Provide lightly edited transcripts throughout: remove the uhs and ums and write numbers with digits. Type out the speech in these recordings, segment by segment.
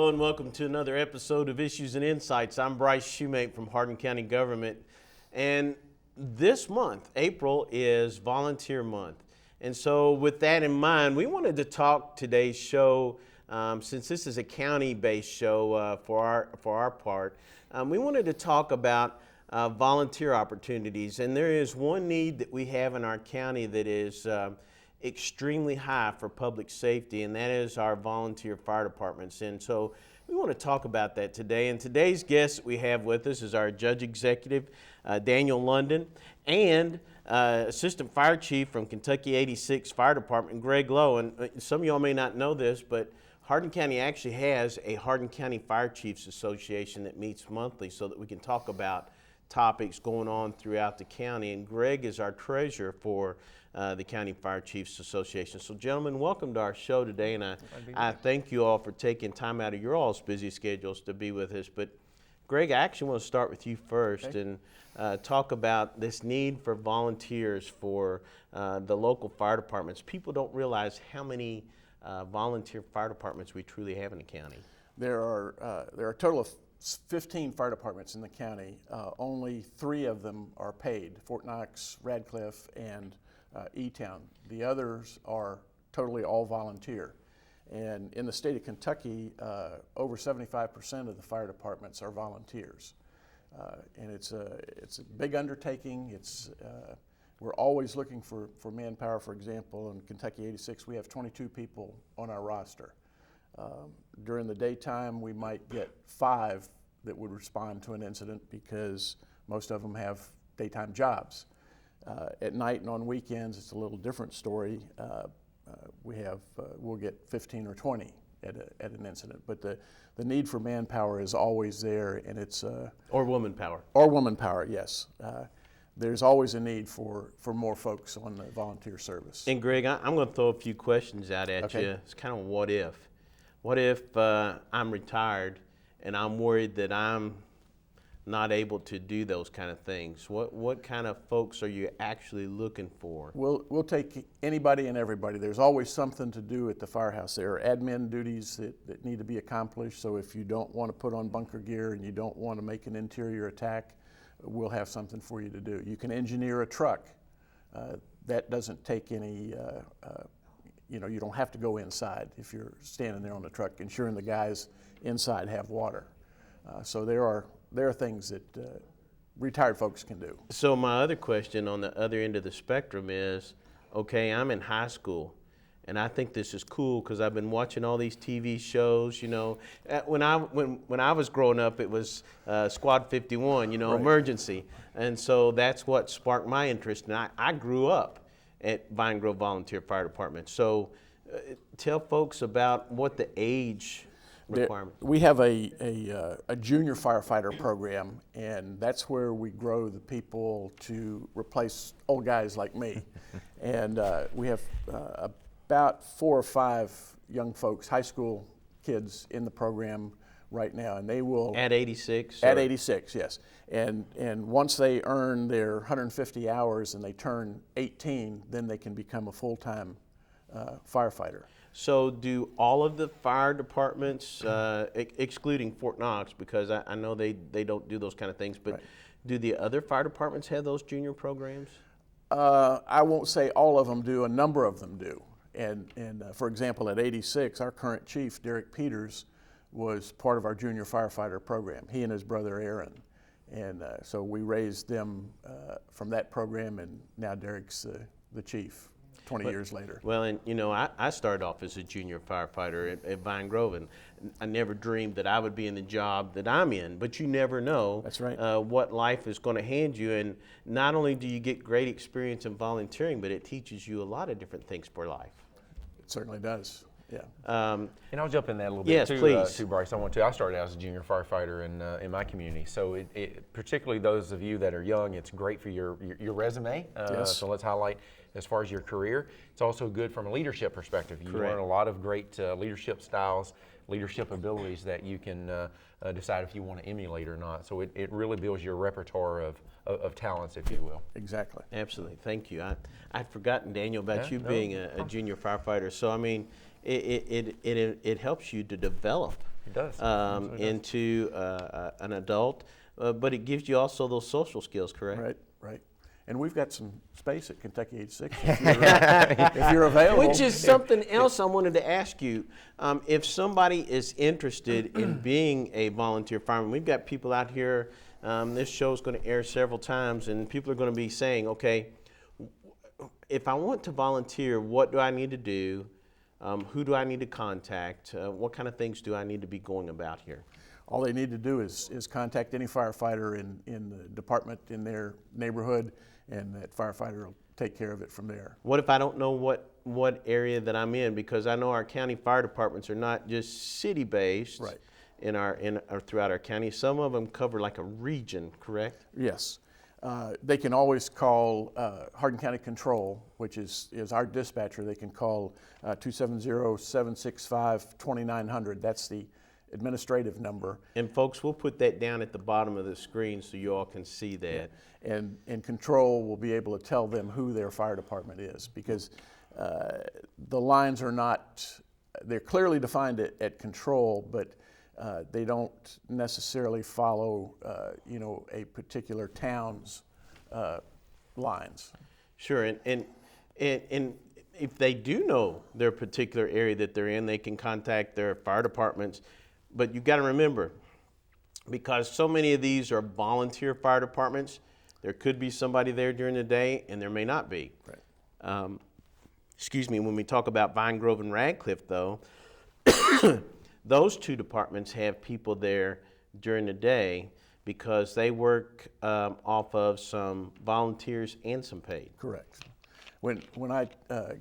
Hello and welcome to another episode of Issues and Insights. I'm Bryce Shoemate from Hardin County Government, and this month, April, is Volunteer Month. And so with that in mind, we wanted to talk today's show, since this is a county-based show for our part, we wanted to talk about volunteer opportunities. And there is one need that we have in our county that is extremely high for public safety, and that is our volunteer fire departments. And so we want to talk about that today. And today's guest that we have with us is our Judge Executive, Daniel London, and Assistant Fire Chief from Kentucky 86 Fire Department, Greg Lowe. And some of y'all may not know this, but Hardin County actually has a Hardin County Fire Chiefs Association that meets monthly so that we can talk about topics going on throughout the county. And Greg is our treasurer for the County Fire Chiefs Association. So gentlemen, welcome to our show today, and I thank you all for taking time out of your all's busy schedules to be with us. But Greg, I actually want to start with you first and talk about this need for volunteers for the local fire departments. People don't realize how many volunteer fire departments we truly have in the county. There are a total of 15 fire departments in the county. Only 3 of them are paid: Fort Knox, Radcliffe, and E-Town. The others are totally all volunteer. And in the state of Kentucky, over 75% of the fire departments are volunteers. And it's a big undertaking. We're always looking for manpower. For example, in Kentucky 86, we have 22 people on our roster. During the daytime, we might get 5 that would respond to an incident because most of them have daytime jobs. At night and on weekends, it's a little different story. We'll get 15 or 20 at an incident, but the need for manpower is always there, and it's or woman power. Or woman power, yes. There's always a need for more folks on the volunteer service. And Greg, I'm going to throw a few questions out at you. It's kind of what if. What if I'm retired and I'm worried that I'm not able to do those kind of things? What kind of folks are you actually looking for? We'll take anybody and everybody. There's always something to do at the firehouse. There are admin duties that need to be accomplished. So if you don't want to put on bunker gear and you don't want to make an interior attack, we'll have something for you to do. You can engineer a truck. That doesn't take any, you don't have to go inside if you're standing there on the truck, ensuring the guys inside have water. So there are things that retired folks can do. So my other question on the other end of the spectrum is, okay, I'm in high school, and I think this is cool because I've been watching all these TV shows. When I was growing up, it was Squad 51, right. Emergency, and so that's what sparked my interest. And I grew up at Vine Grove Volunteer Fire Department. So tell folks about what the age requirement. We have a junior firefighter program, and that's where we grow the people to replace old guys like me. And we have about 4 or 5 young folks, high school kids in the program right now, and they will at 86. At 86, yes. And once they earn their 150 hours and they turn 18, then they can become a full-time firefighter. So do all of the fire departments, excluding Fort Knox, because I know they don't do those kind of things, but right. Do the other fire departments have those junior programs? I won't say all of them do. A number of them do. And for example, at 86, our current chief, Derek Peters, was part of our junior firefighter program, he and his brother Aaron. And so we raised them from that program, and now Derek's the chief 20 years later. Well, and I started off as a junior firefighter at Vine Grove, and I never dreamed that I would be in the job that I'm in, but you never know. That's right. What life is going to hand you. And not only do you get great experience in volunteering, but it teaches you a lot of different things for life. It certainly does. Yeah. And I'll jump in that a little bit yes, too, please. Bryce. I started out as a junior firefighter in my community. So particularly those of you that are young, it's great for your resume. Yes. So let's highlight as far as your career. It's also good from a leadership perspective. You Correct. learn a lot of great leadership styles, leadership abilities that you can decide if you want to emulate or not. So it really builds your repertoire of talents, if you will. Exactly. Absolutely. Thank you. I'd forgotten, Daniel, about you being a junior firefighter. So I mean, it helps you to develop It does. into an adult, but it gives you also those social skills, correct? Right, right. And we've got some space at Kentucky 86 if you're available. Which is something else I wanted to ask you. If somebody is interested in being a volunteer fireman, we've got people out here. This show is going to air several times, and people are going to be saying, okay, if I want to volunteer, what do I need to do? Who do I need to contact? What kind of things do I need to be going about here? All they need to do is contact any firefighter in the department in their neighborhood, and that firefighter will take care of it from there. What if I don't know what area that I'm in? Because I know our county fire departments are not just city-based Right. throughout our county. Some of them cover like a region, correct? Yes. They can always call Hardin County Control, which is our dispatcher. They can call 270-765-2900. That's the administrative number. And folks, we'll put that down at the bottom of the screen so you all can see that. And Control will be able to tell them who their fire department is, because the lines are not, they're clearly defined at Control, but they don't necessarily follow, a particular town's lines. Sure, and if they do know their particular area that they're in, they can contact their fire departments. But you've got to remember, because so many of these are volunteer fire departments, there could be somebody there during the day, and there may not be. Right. When we talk about Vine Grove and Radcliffe, though, those two departments have people there during the day because they work off of some volunteers and some paid. Correct. When I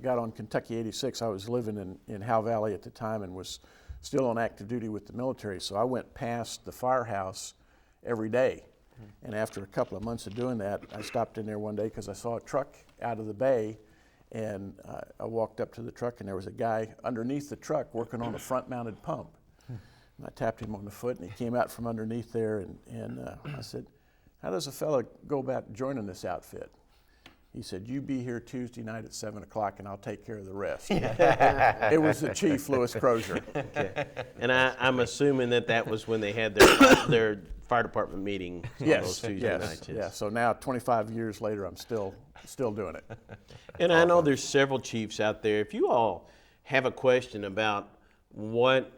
got on Kentucky 86, I was living in Howe Valley at the time and was still on active duty with the military, so I went past the firehouse every day. And after a couple of months of doing that, I stopped in there one day because I saw a truck out of the bay, and I walked up to the truck, and there was a guy underneath the truck working on a front-mounted pump. And I tapped him on the foot, and he came out from underneath there, and I said, "How does a fella go about joining this outfit?" He said, "You be here Tuesday night at 7 o'clock, and I'll take care of the rest." It was the Chief, Louis Crozier. Okay. And I'm assuming that was when they had their fire department meeting on those Tuesday nights. Yeah. So now, 25 years later, I'm still doing it. And I know there's several chiefs out there. If you all have a question about what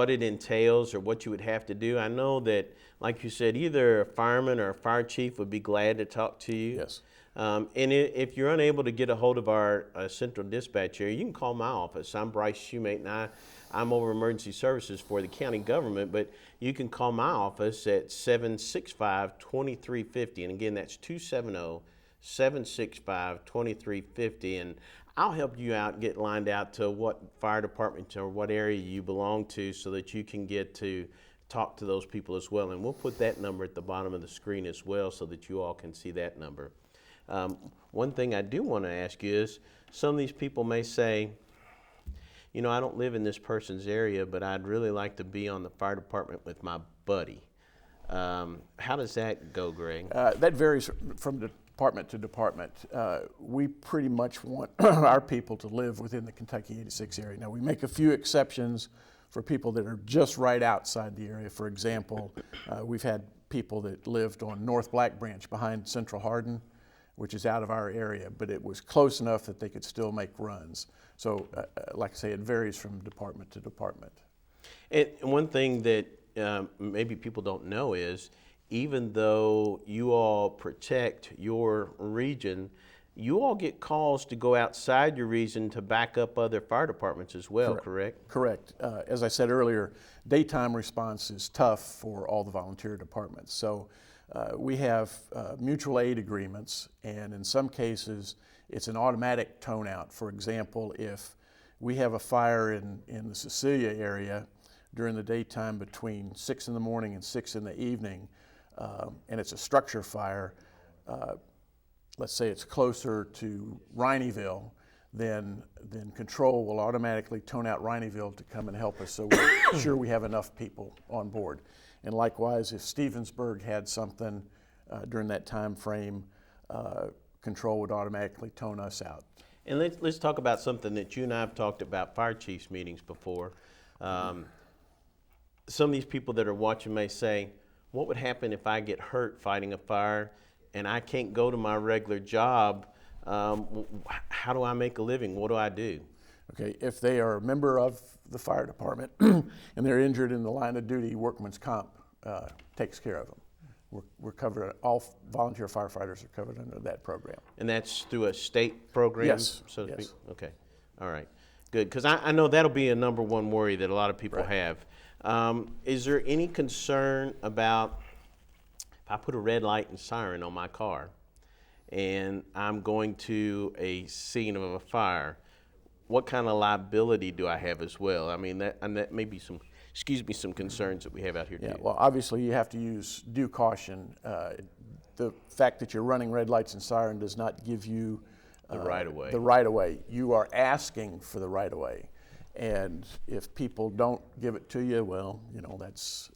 it entails or what you would have to do, I know that, like you said, either a fireman or a fire chief would be glad to talk to you. Yes. And if you're unable to get a hold of our central dispatch area, you can call my office. I'm Bryce Shoemate, and I'm over emergency services for the county government, but you can call my office at 765-2350. And again, that's 270-765-2350. And I'll help you out, get lined out to what fire department or what area you belong to so that you can get to talk to those people as well. And we'll put that number at the bottom of the screen as well so that you all can see that number. One thing I do want to ask you is, some of these people may say, I don't live in this person's area, but I'd really like to be on the fire department with my buddy. How does that go, Greg? That varies from department to department. We pretty much want our people to live within the Kentucky 86 area. Now, we make a few exceptions for people that are just right outside the area. For example, we've had people that lived on North Black Branch behind Central Hardin, which is out of our area, but it was close enough that they could still make runs. So, like I say, it varies from department to department. And one thing that maybe people don't know is, even though you all protect your region, you all get calls to go outside your region to back up other fire departments as well, correct? Correct. As I said earlier, daytime response is tough for all the volunteer departments. So we have mutual aid agreements, and in some cases, it's an automatic tone out. For example, if we have a fire in the Cecilia area during the daytime between 6 in the morning and 6 in the evening, and it's a structure fire, let's say it's closer to Rineyville, then Control will automatically tone out Rineyville to come and help us, so we're sure we have enough people on board. And likewise, if Stevensburg had something during that time frame, Control would automatically tone us out. And let's talk about something that you and I have talked about, fire chiefs meetings before. some of these people that are watching may say, what would happen if I get hurt fighting a fire and I can't go to my regular job? How do I make a living? What do I do? Okay, if they are a member of the fire department and they're injured in the line of duty, workman's comp takes care of them. We're covered, all volunteer firefighters are covered under that program. And that's through a state program? Yes, So to yes. speak? Okay, all right, good. Because I know that'll be a number one worry that a lot of people Right. have. Is there any concern about if I put a red light and siren on my car and I'm going to a scene of a fire, what kind of liability do I have as well? I mean, that may be some concerns that we have out here Yeah, too. well, obviously you have to use due caution. The fact that you're running red lights and siren does not give you The right of way. The right of way. You are asking for the right of way, and if people don't give it to you, well, you know, that's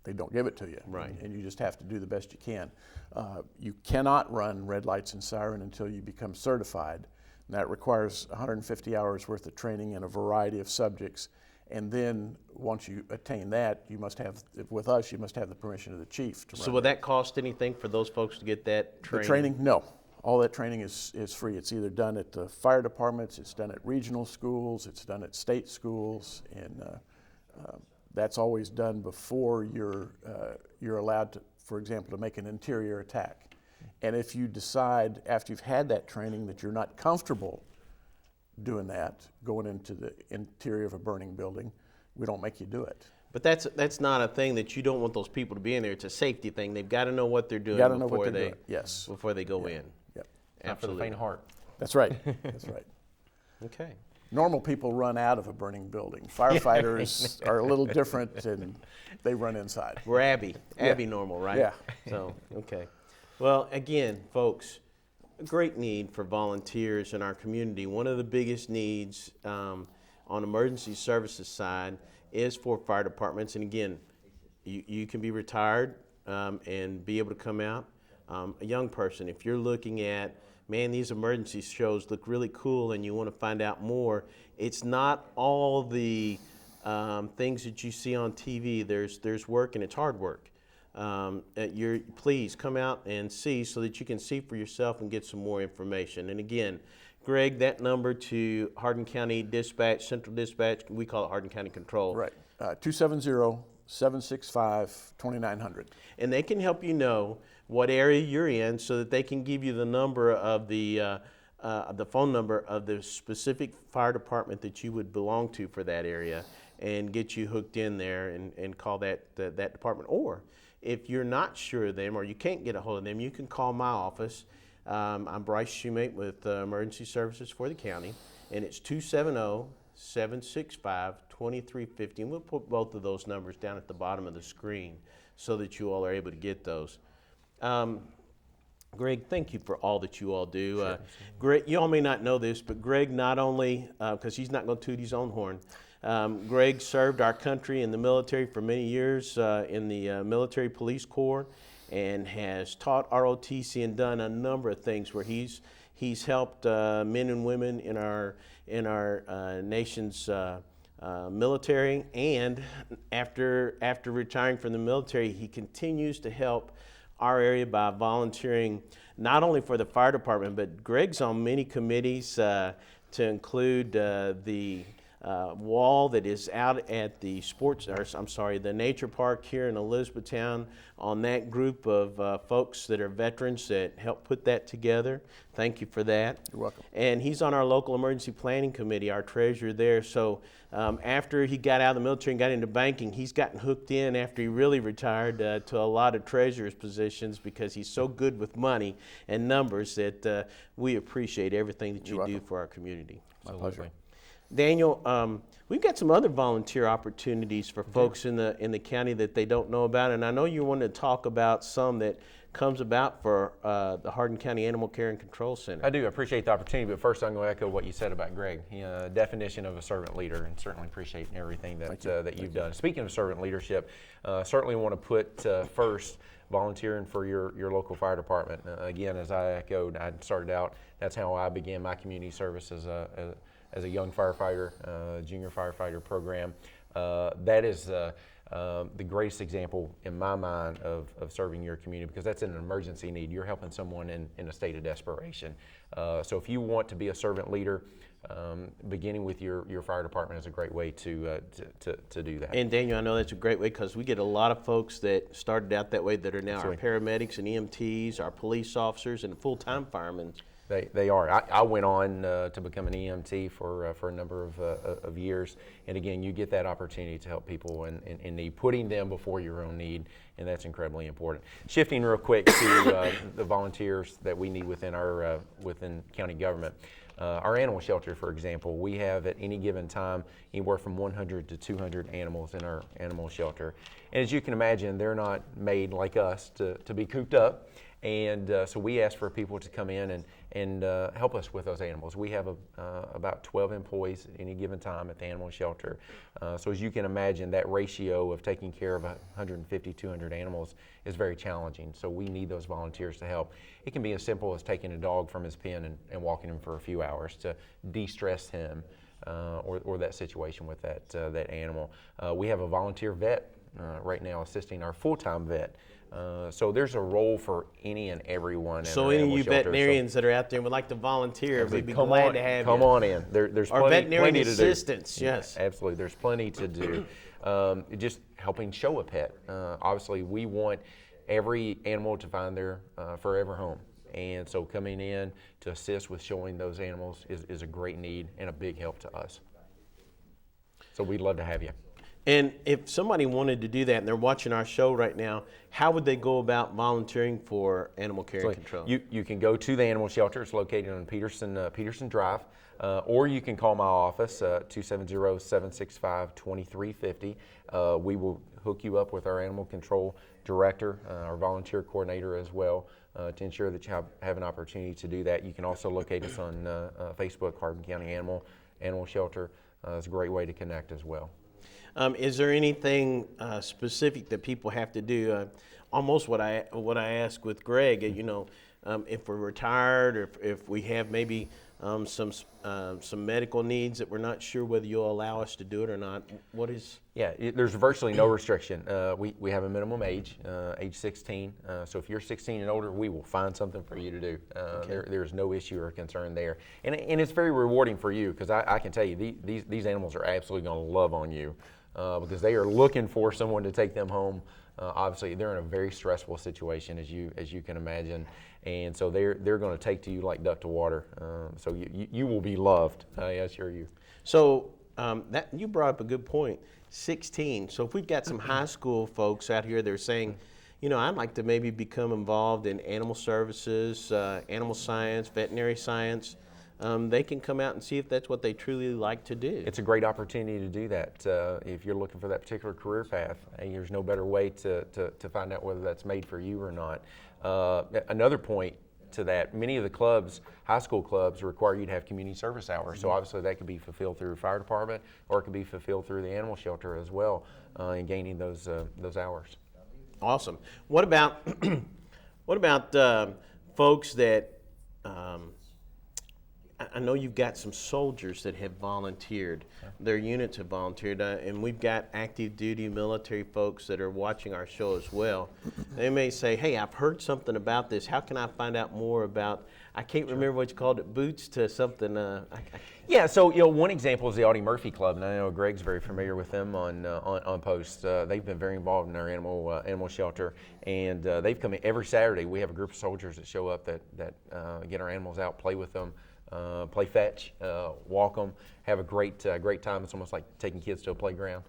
they don't give it to you. Right. And you just have to do the best you can. You cannot run red lights and siren until you become certified. And that requires 150 hours worth of training in a variety of subjects. And then once you attain that, you must have, with us, you must have the permission of the chief to run. So will that cost anything for those folks to get that The training? training? No. All that training is free. It's either done at the fire departments, it's done at regional schools, it's done at state schools, and that's always done before you're allowed to, for example, to make an interior attack. And if you decide after you've had that training that you're not comfortable doing that, going into the interior of a burning building, we don't make you do it. But that's not a thing that you don't want those people to be in there. It's a safety thing. They've got to know what they're doing You got to know before what they're they doing. Yes. before they go in. Yep. Not for the faint of heart. That's right. That's right. Okay. Normal people run out of a burning building. Firefighters are a little different, and they run inside. We're Abby normal, right? Yeah. So, okay. Well, again, folks, a great need for volunteers in our community. One of the biggest needs on emergency services side is for fire departments. And again, you can be retired and be able to come out. A young person, if you're looking at, man, these emergency shows look really cool and you want to find out more, it's not all the things that you see on TV. There's work, and it's hard work. Please come out and see so that you can see for yourself and get some more information. And again, Greg, that number to Hardin County Dispatch, Central Dispatch, we call it Hardin County Control. Right. 270-765-2900. And they can help you know what area you're in so that they can give you the number of the phone number of the specific fire department that you would belong to for that area and get you hooked in there and call that department. Or if you're not sure of them or you can't get a hold of them, you can call my office. I'm Bryce Shoemate with Emergency Services for the county, and it's 270-765-2350. And we'll put both of those numbers down at the bottom of the screen so that you all are able to get those. Greg, thank you for all that you all do. Sure. Greg, you all may not know this, but Greg not only, because he's not going to toot his own horn, Greg served our country in the military for many years in the Military Police Corps and has taught ROTC and done a number of things where he's helped men and women in our nation's military, and after retiring from the military, he continues to help our area by volunteering not only for the fire department, but Greg's on many committees to include the wall that is out at the the nature park here in Elizabethtown, on that group of folks that are veterans that helped put that together. Thank you for that. You're welcome. And he's on our local emergency planning committee, our treasurer there. So after he got out of the military and got into banking, he's gotten hooked in after he really retired to a lot of treasurer's positions because he's so good with money and numbers that we appreciate everything that you do for our community. My pleasure. Daniel, we've got some other volunteer opportunities for folks in the county that they don't know about, and I know you wanted to talk about some that comes about for the Hardin County Animal Care and Control Center. I do appreciate the opportunity, but first I'm going to echo what you said about Greg. Definition of a servant leader, and certainly appreciate everything that you've done. Speaking of servant leadership, certainly want to put first volunteering for your local fire department. Again, as I echoed, I started out, that's how I began my community service as a young firefighter, junior firefighter program. That is the greatest example in my mind of serving your community, because that's an emergency need. You're helping someone in a state of desperation. So if you want to be a servant leader, beginning with your fire department is a great way to do that. And Daniel, I know that's a great way because we get a lot of folks that started out that way that are now Absolutely. our paramedics and EMTs, our police officers, and full-time firemen. They are. I went on to become an EMT for a number of years, and again, you get that opportunity to help people in need, putting them before your own need, and that's incredibly important. Shifting real quick to the volunteers that we need within our within county government. Our animal shelter, for example, we have at any given time anywhere from 100 to 200 animals in our animal shelter, and as you can imagine, they're not made like us to be cooped up. And so we ask for people to come in and help us with those animals. We have about 12 employees at any given time at the animal shelter. So as you can imagine, that ratio of taking care of 150, 200 animals is very challenging. So we need those volunteers to help. It can be as simple as taking a dog from his pen and walking him for a few hours to de-stress him or that situation with that animal. We have a volunteer vet right now assisting our full-time vet. So there's a role for any and everyone. So any of you veterinarians that are out there and would like to volunteer, we'd be glad to have you. Come on in. There's Our plenty veterinarian to do. assistants, yes. Yeah, absolutely. There's plenty to do. Just helping show a pet. Obviously, we want every animal to find their forever home. And so coming in to assist with showing those animals is a great need and a big help to us. So we'd love to have you. And if somebody wanted to do that and they're watching our show right now, how would they go about volunteering for animal care and control? You can go to the animal shelter. It's located on Peterson Drive, or you can call my office, 270-765-2350. We will hook you up with our animal control director, our volunteer coordinator as well, to ensure that you have an opportunity to do that. You can also locate us on Facebook, Hardin County Animal Shelter. It's a great way to connect as well. Is there anything specific that people have to do? Almost what I asked with Greg, if we're retired or if we have maybe some medical needs that we're not sure whether you'll allow us to do it or not. What is? Yeah, there's virtually no restriction. We have a minimum age 16. So if you're 16 and older, we will find something for you to do. Okay. There's no issue or concern there. And it's very rewarding for you because I can tell you these animals are absolutely going to love on you because they are looking for someone to take them home. Obviously, they're in a very stressful situation, as you can imagine, and so they're going to take to you like duck to water. So you will be loved, I assure you. So that you brought up a good point. 16. So if we've got some high school folks out here that are saying, I'd like to maybe become involved in animal services, animal science, veterinary science. They can come out and see if that's what they truly like to do. It's a great opportunity to do that. If you're looking for that particular career path, there's no better way to find out whether that's made for you or not. Another point to that, many of the clubs, high school clubs, require you to have community service hours. So obviously that could be fulfilled through fire department, or it could be fulfilled through the animal shelter as well, in gaining those hours. Awesome. What about folks that? I know you've got some soldiers that have volunteered. Their units have volunteered, and we've got active duty military folks that are watching our show as well. They may say, hey, I've heard something about this. How can I find out more about, I can't remember what you called it, boots to something. Yeah, so one example is the Audie Murphy Club, and I know Greg's very familiar with them on post. They've been very involved in our animal shelter, and they've come in every Saturday. We have a group of soldiers that show up that get our animals out, play with them. Play fetch, walk them, have a great time. It's almost like taking kids to a playground.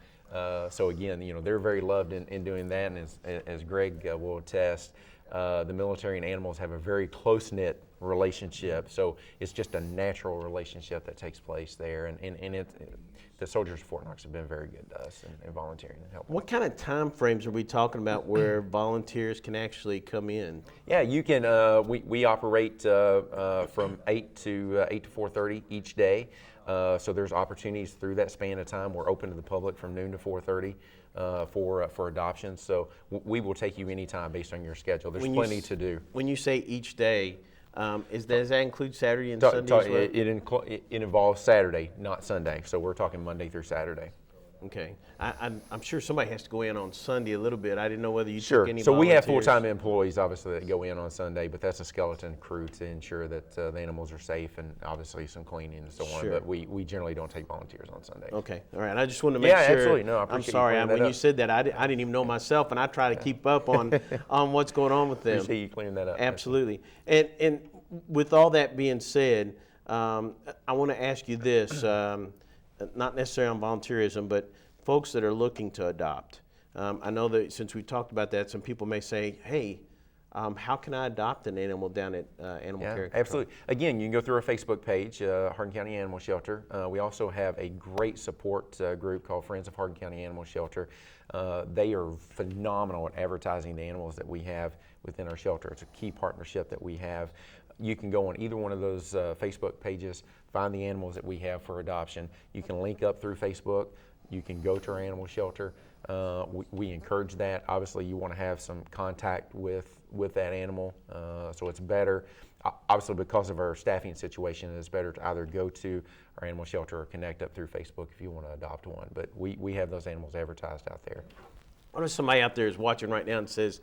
So again, they're very loved in doing that, and as Greg will attest, the military and animals have a very close-knit relationship. So it's just a natural relationship that takes place there, and the soldiers of Fort Knox have been very good to us in volunteering and helping. What kind of time frames are we talking about where volunteers can actually come in? Yeah, you can. We operate from 8 to 4:30 each day. So there's opportunities through that span of time. We're open to the public from noon to 4:30 for adoption. So we will take you anytime based on your schedule. There's plenty to do. When you say each day, does that include Saturday and Sunday as well? It involves Saturday, not Sunday. So we're talking Monday through Saturday. Okay. I'm sure somebody has to go in on Sunday a little bit. I didn't know whether you Sure. took any So we have volunteers. full-time employees, obviously, that go in on Sunday, but that's a skeleton crew to ensure that the animals are safe and obviously some cleaning and so on. Sure. But we generally don't take volunteers on Sunday. Okay. All right. I just wanted to make Yeah, sure. absolutely. No, I I'm appreciate you sorry. clearing that When you up. said that, I didn't even know myself, and I try to keep up on what's going on with them. Appreciate you clearing that up. Absolutely. And with all that being said, I want to ask you this, not necessarily on volunteerism, but folks that are looking to adopt. I know that since we talked about that, some people may say, hey, how can I adopt an animal down at Animal Care Control? Absolutely. Again, you can go through our Facebook page, Hardin County Animal Shelter. We also have a great support group called Friends of Hardin County Animal Shelter. They are phenomenal at advertising the animals that we have within our shelter. It's a key partnership that we have. You can go on either one of those Facebook pages, find the animals that we have for adoption. You can link up through Facebook. You can go to our animal shelter. We encourage that. Obviously, you want to have some contact with that animal, so it's better. Obviously, because of our staffing situation, it's better to either go to our animal shelter or connect up through Facebook if you want to adopt one. But we have those animals advertised out there. What if somebody out there is watching right now and says,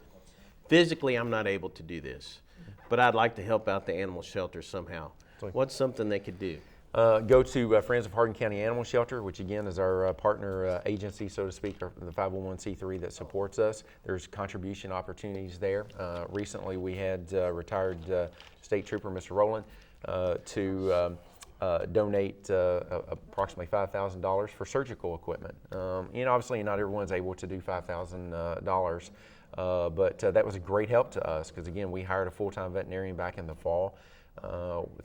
physically, I'm not able to do this, but I'd like to help out the animal shelter somehow? What's something they could do? Go to Friends of Hardin County Animal Shelter, which again is our partner agency, so to speak, the 501c3 that supports us. There's contribution opportunities there. Recently we had retired State Trooper Mr. Rowland to donate approximately $5,000 for surgical equipment. Obviously not everyone's able to do $5,000, but that was a great help to us because again, we hired a full-time veterinarian back in the fall.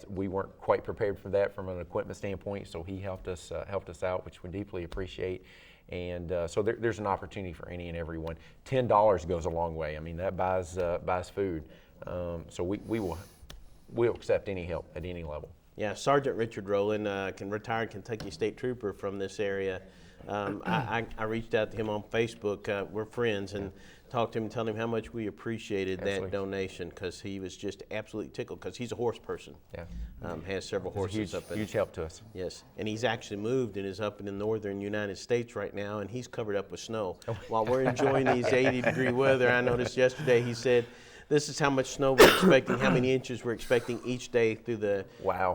We weren't quite prepared for that from an equipment standpoint, so he helped us out, which we deeply appreciate. And so there's an opportunity for any and everyone. $10 goes a long way. I mean, that buys food. So we'll accept any help at any level. Yeah, Sergeant Richard Rowland, retired Kentucky State Trooper from this area. I reached out to him on Facebook. We're friends, and talked to him and told him how much we appreciated that donation because he was just absolutely tickled because he's a horse person. Yeah. Has several horses up in. Huge help to us. Yes, and he's actually moved and is up in the northern United States right now, and he's covered up with snow. While we're enjoying these 80-degree weather, I noticed yesterday he said, this is how much snow we're expecting, how many inches we're expecting each day through the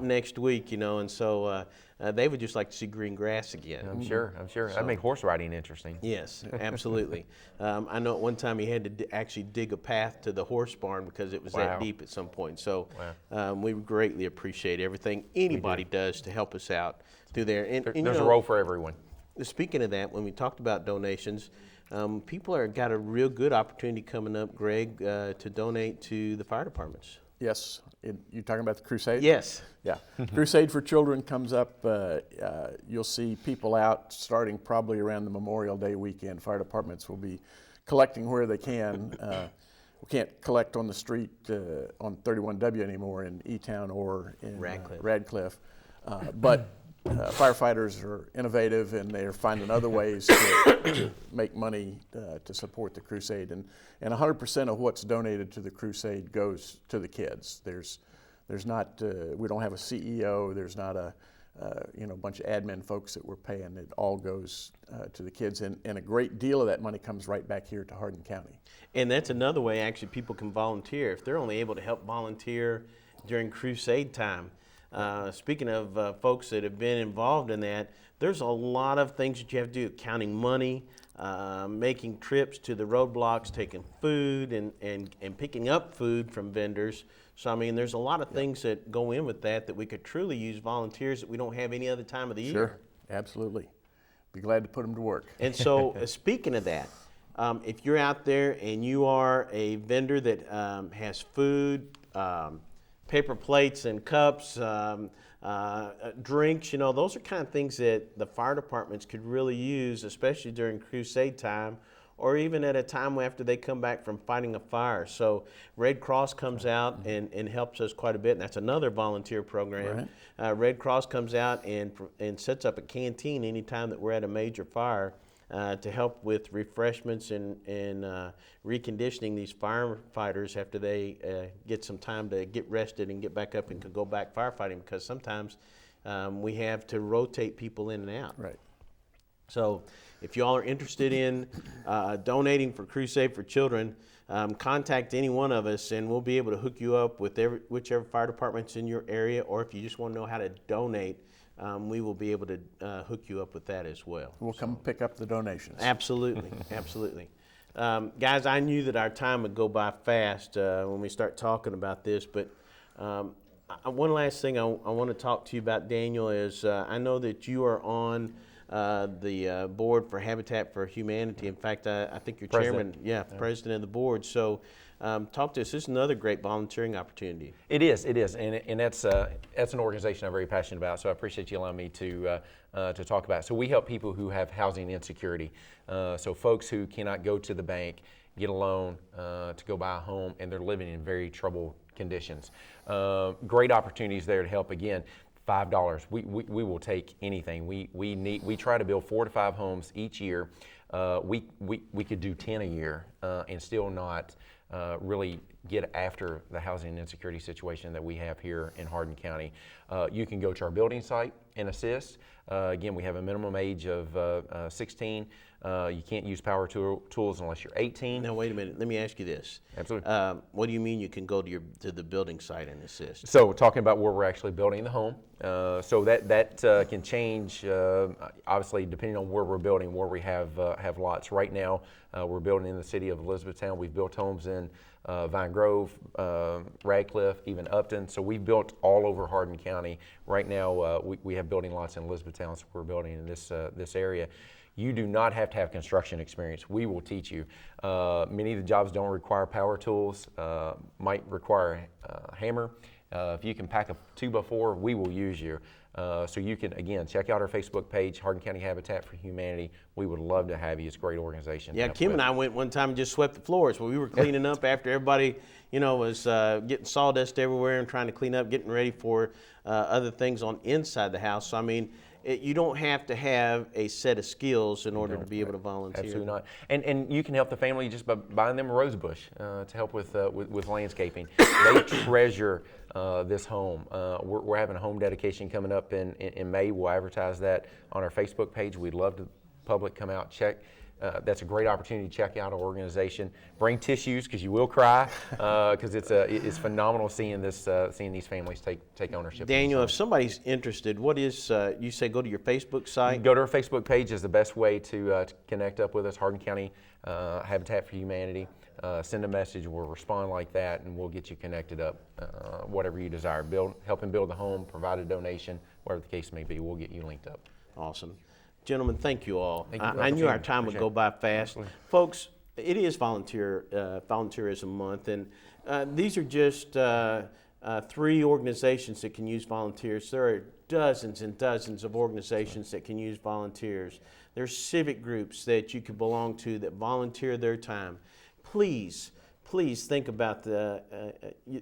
next week, and so they would just like to see green grass again. I'm sure. That'd make horse riding interesting. Yes, absolutely. I know at one time he had to actually dig a path to the horse barn because it was that deep at some point. So we greatly appreciate everything anybody does to help us out through there. And there's a role for everyone. Speaking of that, when we talked about donations, people got a real good opportunity coming up, Greg, to donate to the fire departments. Yes. You talking about the crusade? Yes. Yeah. Crusade for Children comes up. You'll see people out starting probably around the Memorial Day weekend. Fire departments will be collecting where they can. We can't collect on the street on 31W anymore in E-Town or in Radcliffe. But firefighters are innovative and they're finding other ways to make money to support the crusade. And 100% of what's donated to the crusade goes to the kids. There's not, we don't have a CEO, there's not a bunch of admin folks that we're paying. It all goes to the kids, and a great deal of that money comes right back here to Hardin County. And that's another way actually people can volunteer. If they're only able to help volunteer during crusade time. Speaking of folks that have been involved in that, there's a lot of things that you have to do, counting money, making trips to the roadblocks, taking food and picking up food from vendors. So, I mean, there's a lot of things that go in with that we could truly use volunteers that we don't have any other time of the year. Sure, absolutely. Be glad to put them to work. And so, speaking of that, if you're out there and you are a vendor that has food, paper plates and cups, drinks, those are kind of things that the fire departments could really use, especially during crusade time or even at a time after they come back from fighting a fire. So Red Cross comes out and helps us quite a bit, and that's another volunteer program. Right. Red Cross comes out and sets up a canteen anytime that we're at a major fire to help with refreshments and reconditioning these firefighters after they get some time to get rested and get back up and can go back firefighting, because sometimes we have to rotate people in and out. Right. So if y'all are interested in donating for Crusade for Children, contact any one of us and we'll be able to hook you up with whichever fire department's in your area, or if you just want to know how to donate, we will be able to hook you up with that as well. We'll come pick up the donations. Absolutely, absolutely. Guys, I knew that our time would go by fast when we start talking about this, but one last thing I want to talk to you about, Daniel, is I know that you are on the board for Habitat for Humanity. In fact, I think you're President. chairman, president of the board. So talk to us. This is another great volunteering opportunity. It is, and that's an organization I'm very passionate about. So I appreciate you allowing me to talk about it. So we help people who have housing insecurity. So folks who cannot go to the bank, get a loan to go buy a home, and they're living in very troubled conditions. Great opportunities there to help. Again, $5. We will take anything. We try to build 4 to 5 homes each year. We could do 10 a year and still not really get after the housing insecurity situation that we have here in Hardin County. You can go to our building site and assist. Again, we have a minimum age of 16. You can't use power tools unless you're 18. Now, wait a minute. Let me ask you this. Absolutely. What do you mean you can go to the building site and assist? So talking about where we're actually building the home. So that can change, obviously, depending on where we're building, where we have lots. Right now, we're building in the city of Elizabethtown. We've built homes in Vine Grove, Radcliffe, even Upton. So we've built all over Hardin County. Right now, we have building lots in Elizabethtown, so we're building in this area. You do not have to have construction experience. We will teach you. Many of the jobs don't require power tools, might require a hammer. If you can pack a 2x4, we will use you. So you can, again, check out our Facebook page, Hardin County Habitat for Humanity. We would love to have you. It's a great organization. Yeah, Kim and I went one time and just swept the floors. Well, we were cleaning up after everybody, was getting sawdust everywhere and trying to clean up, getting ready for other things on inside the house. So, I mean, you don't have to have a set of skills in order to be able to volunteer. Absolutely not. And you can help the family just by buying them a rose bush to help with landscaping. They treasure this home. We're having a home dedication coming up in May. We'll advertise that on our Facebook page. We'd love the public come out, check. That's a great opportunity to check out our organization. Bring tissues because you will cry because it's phenomenal seeing these families take ownership. Daniel, if somebody's interested, what is you say go to your Facebook site? Go to our Facebook page is the best way to connect up with us. Hardin County Habitat for Humanity. Send a message. We'll respond like that, and we'll get you connected up. Whatever you desire, help him build the home, provide a donation, whatever the case may be. We'll get you linked up. Awesome. Gentlemen, thank you all. Thank you for I knew our time Appreciate would go by fast. Absolutely. Folks, it is Volunteerism Month, and these are just 3 organizations that can use volunteers. There are dozens and dozens of organizations that can use volunteers. There's civic groups that you could belong to that volunteer their time. Please think about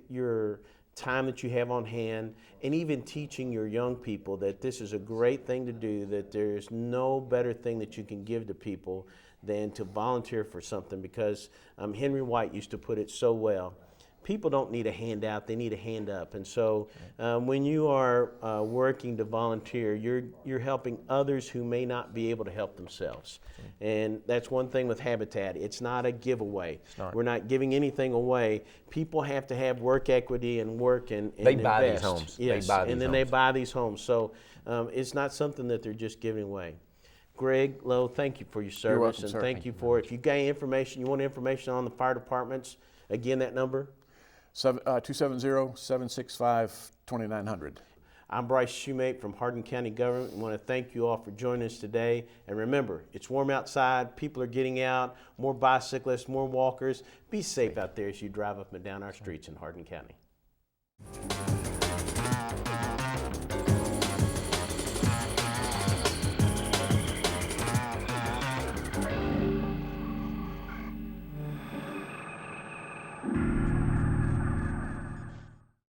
your time that you have on hand, and even teaching your young people that this is a great thing to do, that there's no better thing that you can give to people than to volunteer for something, because Henry White used to put it so well. People don't need a handout, they need a hand up. And so when you are working to volunteer, you're helping others who may not be able to help themselves. And that's one thing with Habitat. It's not a giveaway. We're not giving anything away. People have to have work equity and work and they invest. buy these homes. Yes, they buy these and then homes. they buy these homes. So it's not something that they're just giving away. Greg Lowe, thank you for your service. You're welcome, and sir. thank you for it. If you got information, you want information on the fire departments, again, that number? 270-765-2900. I'm Bryce Shoemate from Hardin County Government. I want to thank you all for joining us today. And remember, it's warm outside. People are getting out. More bicyclists, more walkers. Be safe out there as you drive up and down our streets in Hardin County.